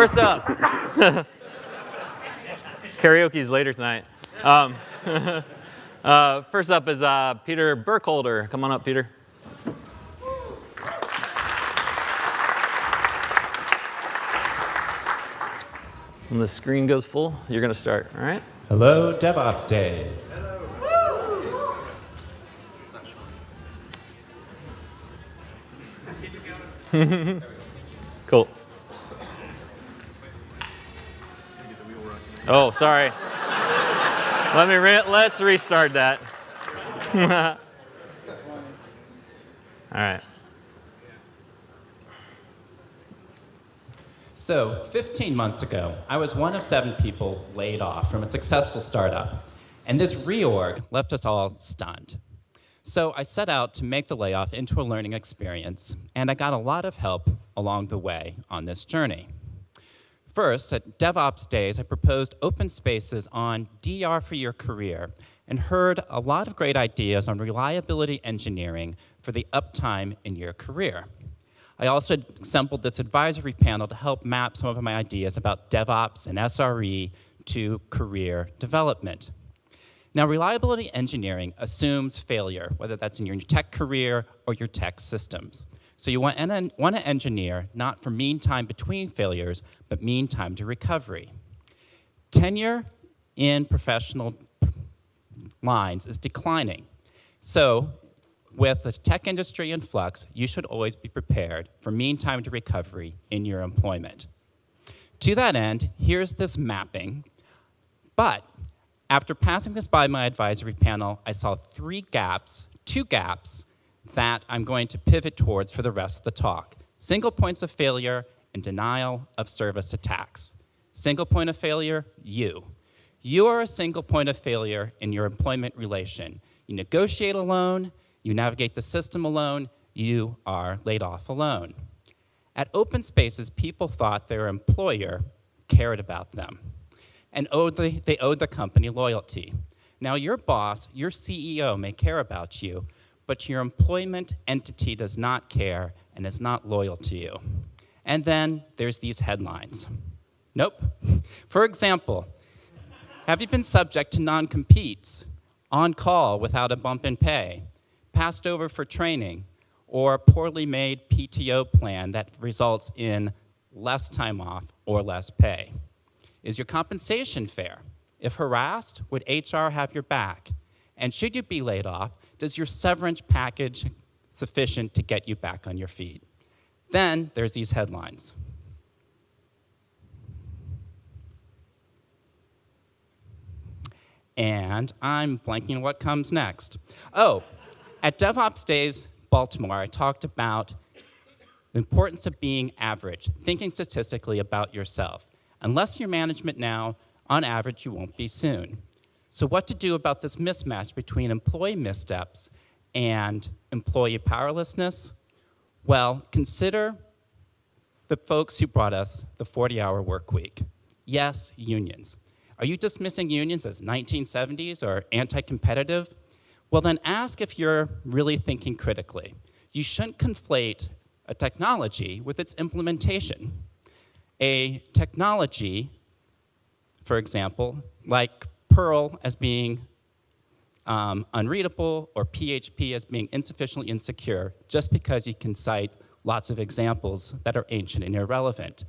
First up, karaoke's later tonight. First up is Peter Burkholder. Come on up, Peter. When the screen goes full, you're going to start, all right? Hello, DevOps Days. Cool. Oh, sorry. Let's restart that. All right. So, 15 months ago, I was one of 7 people laid off from a successful startup, and this reorg left us all stunned. So I set out to make the layoff into a learning experience, and I got a lot of help along the way on this journey. First, at DevOps Days, I proposed open spaces on DR for your career and heard a lot of great ideas on reliability engineering for the uptime in your career. I also assembled this advisory panel to help map some of my ideas about DevOps and SRE to career development. Now, reliability engineering assumes failure, whether that's in your tech career or your tech systems. So you want to engineer not for mean time between failures, but mean time to recovery. Tenure in professional lines is declining. So with the tech industry in flux, you should always be prepared for mean time to recovery in your employment. To that end, here's this mapping. But after passing this by my advisory panel, I saw 2 gaps that I'm going to pivot towards for the rest of the talk. Single points of failure and denial of service attacks. Single point of failure, you. You are a single point of failure in your employment relation. You negotiate alone, you navigate the system alone, you are laid off alone. At open spaces, people thought their employer cared about them and they owed the company loyalty. Now your boss, your CEO may care about you, but your employment entity does not care and is not loyal to you. And then there's these headlines. Nope. For example, have you been subject to non-competes, on call without a bump in pay, passed over for training, or a poorly made PTO plan that results in less time off or less pay? Is your compensation fair? If harassed, would HR have your back? And should you be laid off, does your severance package sufficient to get you back on your feet? Then there's these headlines. And I'm blanking what comes next. Oh, at DevOps Days Baltimore, I talked about the importance of being average, thinking statistically about yourself. Unless you're management now, on average, you won't be soon. So what to do about this mismatch between employee missteps and employee powerlessness? Well, consider the folks who brought us the 40-hour work week. Yes, unions. Are you dismissing unions as 1970s or anti-competitive? Well, then ask if you're really thinking critically. You shouldn't conflate a technology with its implementation. A technology, for example, like Perl as being unreadable or PHP as being insufficiently insecure just because you can cite lots of examples that are ancient and irrelevant.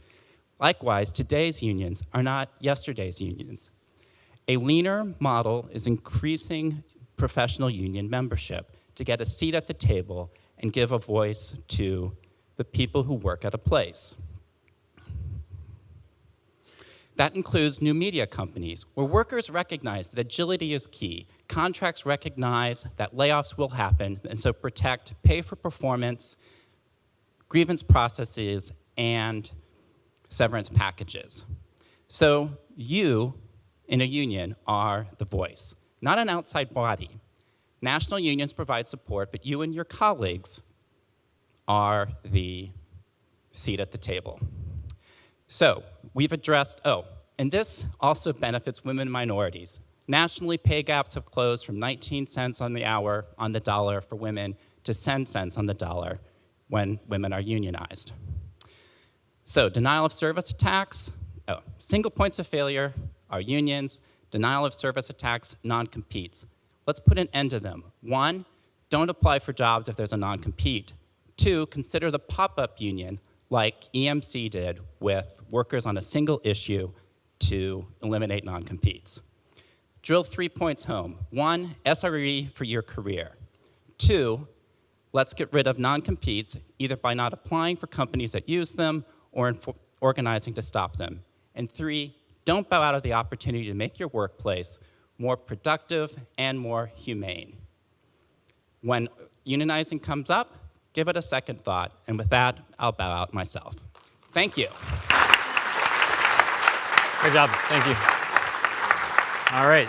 Likewise, today's unions are not yesterday's unions. A leaner model is increasing professional union membership to get a seat at the table and give a voice to the people who work at a place. That includes new media companies, where workers recognize that agility is key. Contracts recognize that layoffs will happen, and so protect pay for performance, grievance processes, and severance packages. So you, in a union, are the voice, not an outside body. National unions provide support, but you and your colleagues are the seat at the table. So we've addressed, and this also benefits women and minorities. Nationally, pay gaps have closed from 19 cents on the hour on the dollar for women to 10 cents on the dollar when women are unionized. So denial of service attacks, single points of failure are unions, denial of service attacks, non-competes. Let's put an end to them. 1, don't apply for jobs if there's a non-compete. 2, consider the pop-up union like EMC did with workers on a single issue to eliminate non-competes. Drill 3 points home. 1, SRE for your career. 2, let's get rid of non-competes, either by not applying for companies that use them or organizing to stop them. And 3, don't bow out of the opportunity to make your workplace more productive and more humane. When unionizing comes up, give it a second thought. And with that, I'll bow out myself. Thank you. Great job. Thank you. All right.